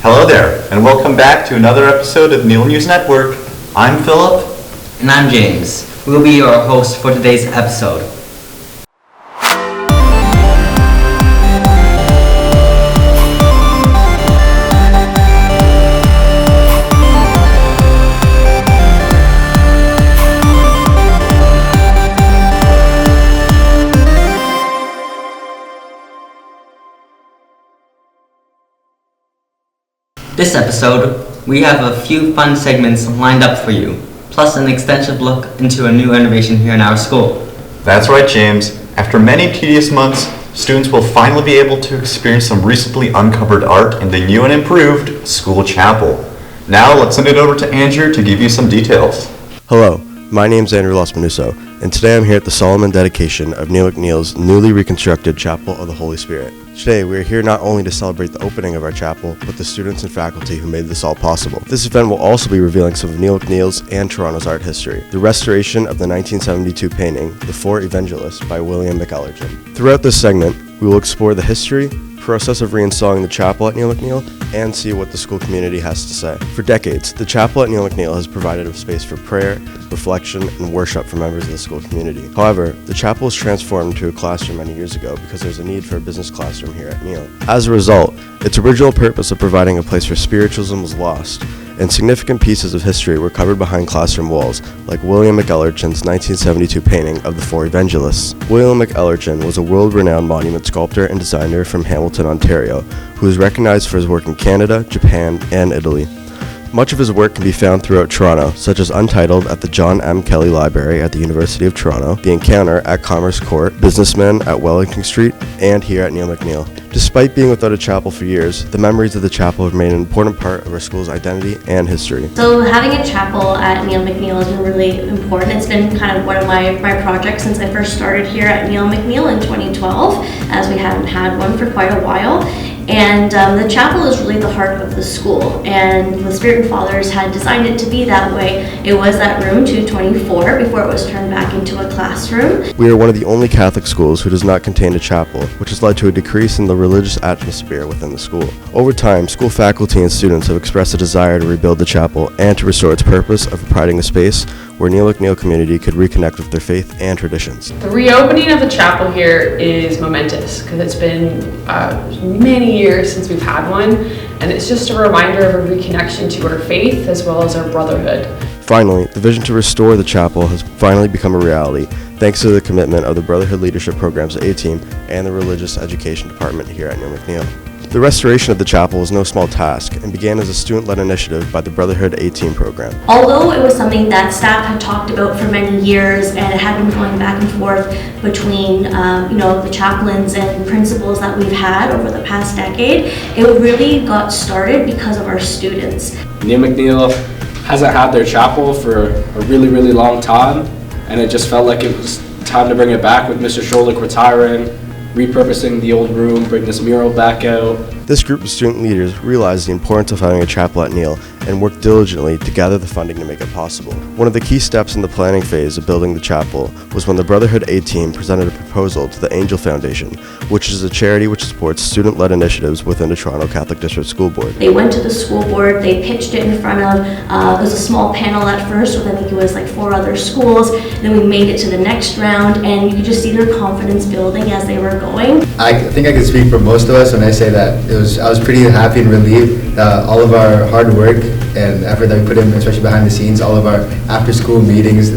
Hello there, and welcome back to another episode of Neil News Network. I'm Philip. And I'm James. We'll be your host for today's episode. This episode, we have a few fun segments lined up for you, plus an extensive look into a new innovation here in our school. That's right, James. After many tedious months, students will finally be able to experience some recently uncovered art in the new and improved school chapel. Now, let's send it over to Andrew to give you some details. Hello, my name's Andrew Lospinuso, and today I'm here at the solemn dedication of Neil McNeil's newly reconstructed Chapel of the Holy Spirit. Today, we are here not only to celebrate the opening of our chapel, but the students and faculty who made this all possible. This event will also be revealing some of Neil McNeil's and Toronto's art history. The restoration of the 1972 painting, The Four Evangelists by William McEllerton. Throughout this segment, we will explore the history, process of reinstalling the chapel at Neil McNeil, and see what the school community has to say. For decades, the chapel at Neil McNeil has provided a space for prayer, reflection, and worship for members of the school community. However, the chapel was transformed into a classroom many years ago because there's a need for a business classroom here at Neil. As a result, its original purpose of providing a place for spiritualism was lost, and significant pieces of history were covered behind classroom walls, like William McEllerton's 1972 painting of the Four Evangelists. William McEllerton was a world-renowned monument sculptor and designer from Hamilton, Ontario, who is recognized for his work in Canada, Japan, and Italy. Much of his work can be found throughout Toronto, such as Untitled at the John M. Kelly Library at the University of Toronto, The Encounter at Commerce Court, Businessman at Wellington Street, and here at Neil McNeil. Despite being without a chapel for years, the memories of the chapel have remained an important part of our school's identity and history. So having a chapel at Neil McNeil has been really important. It's been kind of one of my projects since I first started here at Neil McNeil in 2012, as we hadn't had one for quite a while. And the chapel is really the heart of the school, and the Spirit Fathers had designed it to be that way. It was that room 224 before it was turned back into a classroom. We are one of the only Catholic schools who does not contain a chapel, which has led to a decrease in the religious atmosphere within the school. Over time, school faculty and students have expressed a desire to rebuild the chapel and to restore its purpose of providing a space where Neil McNeil community could reconnect with their faith and traditions. The reopening of the chapel here is momentous because it's been many years since we've had one, and it's just a reminder of a reconnection to our faith as well as our brotherhood. Finally, the vision to restore the chapel has finally become a reality thanks to the commitment of the Brotherhood Leadership Program's A-Team and the Religious Education Department here at Neil McNeil. The restoration of the chapel was no small task and began as a student-led initiative by the Brotherhood A-Team program. Although it was something that staff had talked about for many years and it had been going back and forth between the chaplains and principals that we've had over the past decade, it really got started because of our students. Neil McNeil hasn't had their chapel for a really, really long time, and it just felt like it was time to bring it back with Mr. Scholich retiring, repurposing the old room, bring this mural back out. This group of student leaders realized the importance of having a chapel at Neil and worked diligently to gather the funding to make it possible. One of the key steps in the planning phase of building the chapel was when the Brotherhood A-Team presented a proposal to the Angel Foundation, which is a charity which supports student-led initiatives within the Toronto Catholic District School Board. They went to the school board, they pitched it in front of, it was a small panel at first with I think it was like 4 other schools, then we made it to the next round, and you could just see their confidence building as they were going. I think I can speak for most of us when I say that I was pretty happy and relieved that all of our hard work and effort that we put in, especially behind the scenes, all of our after-school meetings,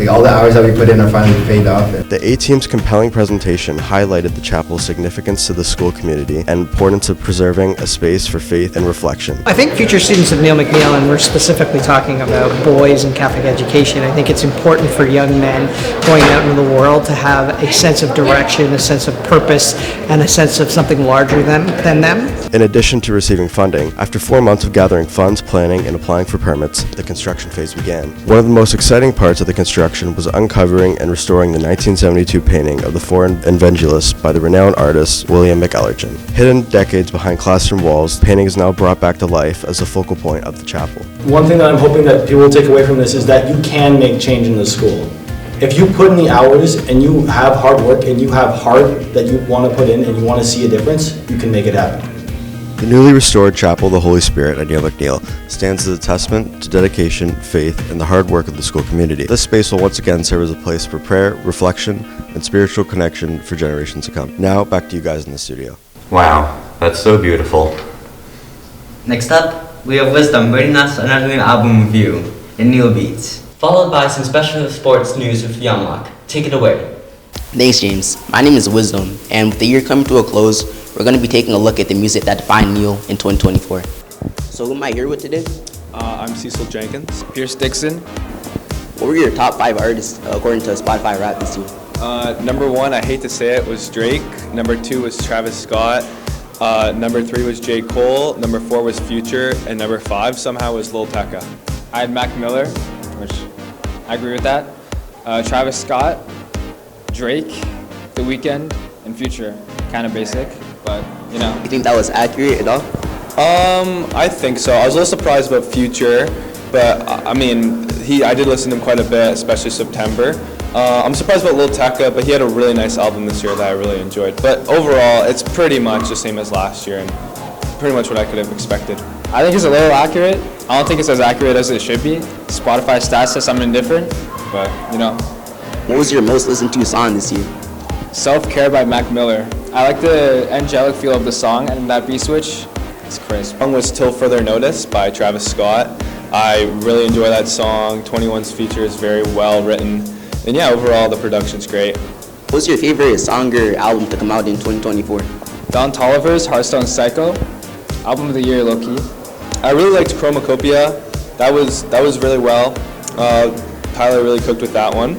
all the hours that we put in are finally paid off. The A-Team's compelling presentation highlighted the chapel's significance to the school community and importance of preserving a space for faith and reflection. I think future students of Neil McNeil, and we're specifically talking about boys in Catholic education, I think it's important for young men going out into the world to have a sense of direction, a sense of purpose, and a sense of something larger than them. In addition to receiving funding, after 4 months of gathering funds, planning, and applying for permits, the construction phase began. One of the most exciting parts of the construction was uncovering and restoring the 1972 painting of the Four Evangelists by the renowned artist William McEllerton. Hidden decades behind classroom walls, the painting is now brought back to life as the focal point of the chapel. One thing that I'm hoping that people will take away from this is that you can make change in the school. If you put in the hours and you have hard work and you have heart that you want to put in and you want to see a difference, you can make it happen. The newly restored Chapel of the Holy Spirit at Neil McNeil stands as a testament to dedication, faith, and the hard work of the school community. This space will once again serve as a place for prayer, reflection, and spiritual connection for generations to come. Now, back to you guys in the studio. Wow, that's so beautiful. Next up, we have Wisdom bringing us another new album review in Neil Beatz, followed by some special sports news with Yamlak. Take it away. Thanks, James. My name is Wisdom, and with the year coming to a close, we're going to be taking a look at the music that defined Neil in 2024. So who am I here with today? I'm Cecil Jenkins. Pierce Dixon. What were your top 5 artists according to Spotify Rap this year? Number 1, I hate to say it, was Drake. Number 2 was Travis Scott. Number 3 was J. Cole. Number 4 was Future. And number 5 somehow was Lil Tecca. I had Mac Miller, which I agree with that. Travis Scott, Drake, The Weeknd, and Future. Kind of basic, but you know. You think that was accurate at all? I think so. I was a little surprised about Future, but I mean, I did listen to him quite a bit, especially September. I'm surprised about Lil Tecca, but he had a really nice album this year that I really enjoyed. But overall, it's pretty much the same as last year and pretty much what I could have expected. I think it's a little accurate. I don't think it's as accurate as it should be. Spotify stats says something different, but you know. What was your most listened to song this year? Self-Care by Mac Miller. I like the angelic feel of the song and that beat switch. It's crisp. The song was Till Further Notice by Travis Scott. I really enjoy that song. 21's feature is very well written. And yeah, overall the production's great. What's your favorite song or album to come out in 2024? Don Toliver's Hearthstone Psycho. Album of the year, low-key. I really liked Chromacopia. That was really well. Tyler really cooked with that one.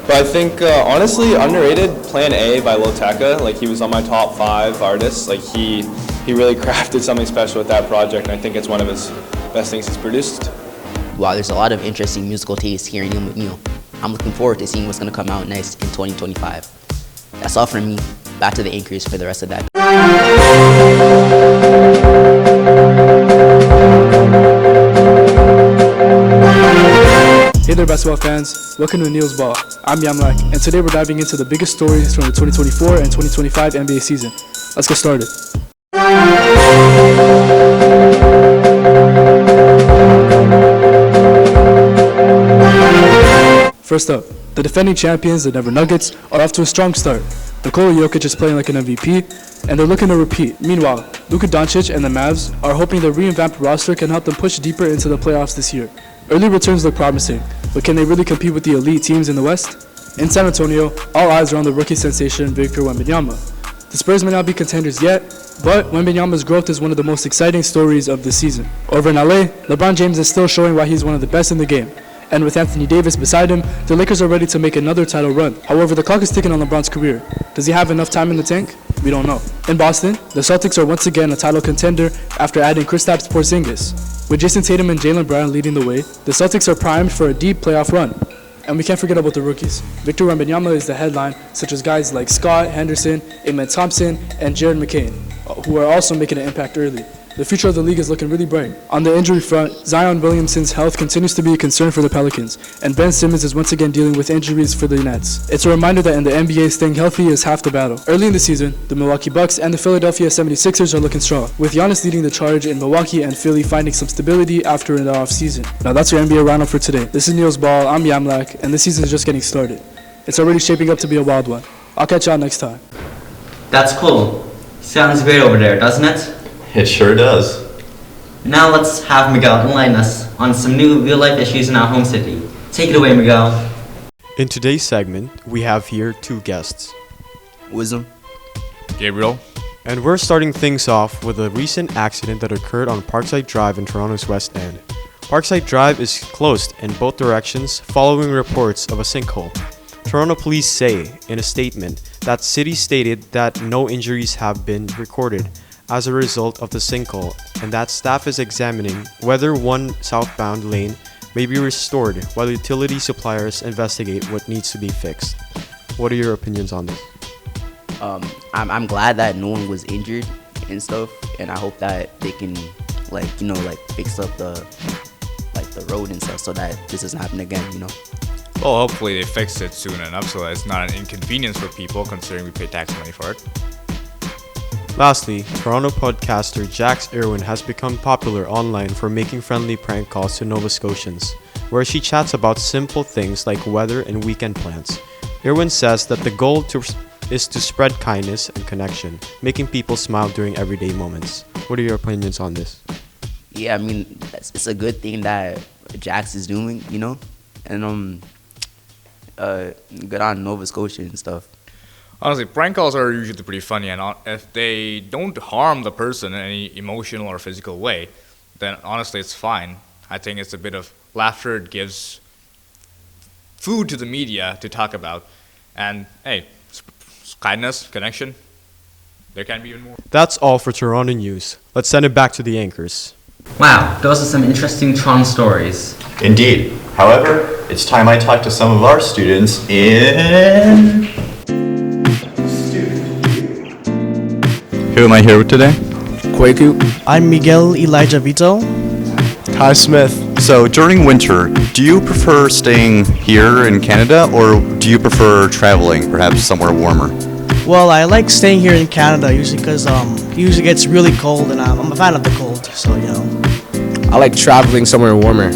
But I think, honestly, underrated, Plan A by Lil Tecca. Like, he was on my top 5 artists. Like, he really crafted something special with that project, and I think it's one of his best things he's produced. Wow, there's a lot of interesting musical tastes here in Neil McNeil. I'm looking forward to seeing what's going to come out next in 2025. That's all from me. Back to the anchors for the rest of that. Hey there, basketball fans. Welcome to Neil's Ball. I'm Yamlak, and today we're diving into the biggest stories from the 2024 and 2025 NBA season. Let's get started. First up, the defending champions, the Denver Nuggets, are off to a strong start. Nikola Jokic is playing like an MVP, and they're looking to repeat. Meanwhile, Luka Doncic and the Mavs are hoping the revamped roster can help them push deeper into the playoffs this year. Early returns look promising, but can they really compete with the elite teams in the West? In San Antonio, all eyes are on the rookie sensation Victor Wembanyama. The Spurs may not be contenders yet, but Wembanyama's growth is one of the most exciting stories of this season. Over in LA, LeBron James is still showing why he's one of the best in the game. And with Anthony Davis beside him, the Lakers are ready to make another title run. However, the clock is ticking on LeBron's career. Does he have enough time in the tank? We don't know. In Boston, the Celtics are once again a title contender after adding Kristaps Porzingis. With Jason Tatum and Jaylen Brown leading the way, the Celtics are primed for a deep playoff run. And we can't forget about the rookies. Victor Wembanyama is the headline, such as guys like Scott Henderson, Amen Thompson, and Jared McCain, who are also making an impact early. The future of the league is looking really bright. On the injury front, Zion Williamson's health continues to be a concern for the Pelicans, and Ben Simmons is once again dealing with injuries for the Nets. It's a reminder that in the NBA, staying healthy is half the battle. Early in the season, the Milwaukee Bucks and the Philadelphia 76ers are looking strong, with Giannis leading the charge in Milwaukee and Philly finding some stability after the offseason. Now that's your NBA roundup for today. This is Neil's Ball, I'm Yamlak, and this season is just getting started. It's already shaping up to be a wild one. I'll catch y'all next time. That's cool. Sounds great over there, doesn't it? It sure does. Now let's have Miguel enlighten us on some new real-life issues in our home city. Take it away, Miguel. In today's segment, we have here 2 guests. Wisdom. Gabriel. And we're starting things off with a recent accident that occurred on Parkside Drive in Toronto's West End. Parkside Drive is closed in both directions following reports of a sinkhole. Toronto police say in a statement that city stated that no injuries have been recorded as a result of the sinkhole, and that staff is examining whether one southbound lane may be restored while utility suppliers investigate what needs to be fixed. What are your opinions on this? I'm glad that no one was injured and stuff, and I hope that they can fix up the road and stuff so that this doesn't happen again, Well, hopefully they fix it soon enough so that it's not an inconvenience for people, considering we pay tax money for it. Lastly, Toronto podcaster Jax Irwin has become popular online for making friendly prank calls to Nova Scotians, where she chats about simple things like weather and weekend plans. Irwin says that the goal is to spread kindness and connection, making people smile during everyday moments. What are your opinions on this? Yeah, I mean, it's a good thing that Jax is doing, you know, and good on Nova Scotia and stuff. Honestly, prank calls are usually pretty funny, and if they don't harm the person in any emotional or physical way, then honestly it's fine. I think it's a bit of laughter. It gives food to the media to talk about. And hey, kindness, connection, there can be even more. That's all for Toronto News. Let's send it back to the anchors. Wow, those are some interesting Toronto stories. Indeed. However, it's time I talk to some of our students in... Who am I here with today? Kwaku. I'm Miguel Elijah Vito. Ty Smith. So during winter, do you prefer staying here in Canada or do you prefer traveling, perhaps somewhere warmer? Well, I like staying here in Canada usually because it usually gets really cold and I'm a fan of the cold, so you know. I like traveling somewhere warmer.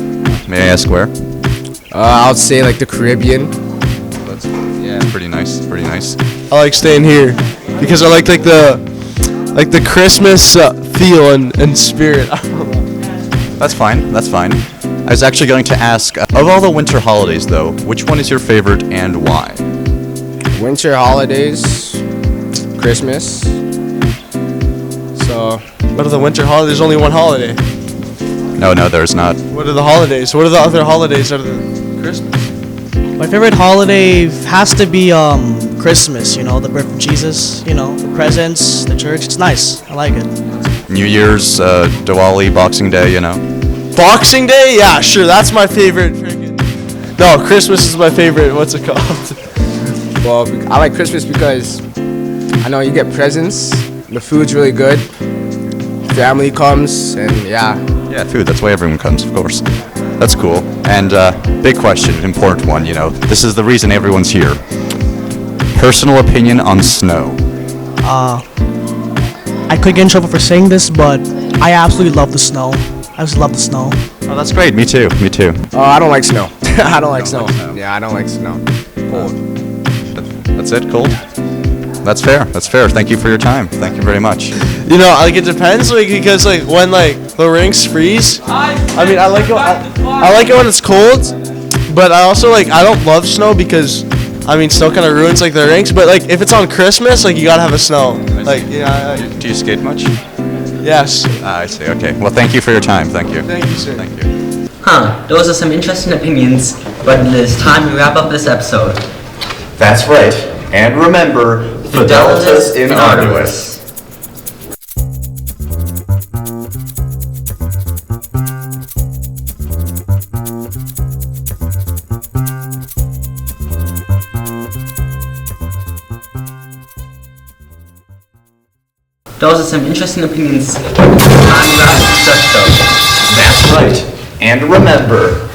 May I ask where? I would say like the Caribbean. That's pretty nice, pretty nice. I like staying here because I like the Christmas feel and spirit. That's fine, that's fine. I was actually going to ask, of all the winter holidays though, which one is your favorite and why? Winter holidays, Christmas. So, what are the winter holidays? There's only one holiday. No, there's not. What are the holidays? What are the other holidays other than Christmas? My favorite holiday has to be Christmas, you know, the birth of Jesus, you know, the presents, the church. It's nice. I like it. New Year's, Diwali, Boxing Day, you know. Boxing Day? Yeah, sure. That's my favorite. No, Christmas is my favorite. What's it called? Well, I like Christmas because I know you get presents. The food's really good. Family comes, and yeah. Yeah, food. That's why everyone comes, of course. That's cool. And big question, important one, you know. This is the reason everyone's here. Personal opinion on snow. I could get in trouble for saying this, but I absolutely love the snow. I just love the snow. Oh, that's great. Me too. Me too. Oh, I don't like snow. I don't like snow. Yeah, I don't like snow. Cold. That's it? Cold? That's fair. That's fair. Thank you for your time. Thank you very much. You know, like it depends, like because like when like the rinks freeze. I mean, I like it. I like it when it's cold, but I also like I don't love snow because I mean snow kind of ruins like the rinks. But like if it's on Christmas, like you gotta have a snow. Like yeah. Do you skate much? Yes. I see. Okay. Well, thank you for your time. Thank you. Thank you, sir. Thank you. Those are some interesting opinions, but it is time to wrap up this episode. That's right. And remember, Fidelitas in Arduis. Those are some interesting opinions. Time to wrap up this episode. That's right. And remember,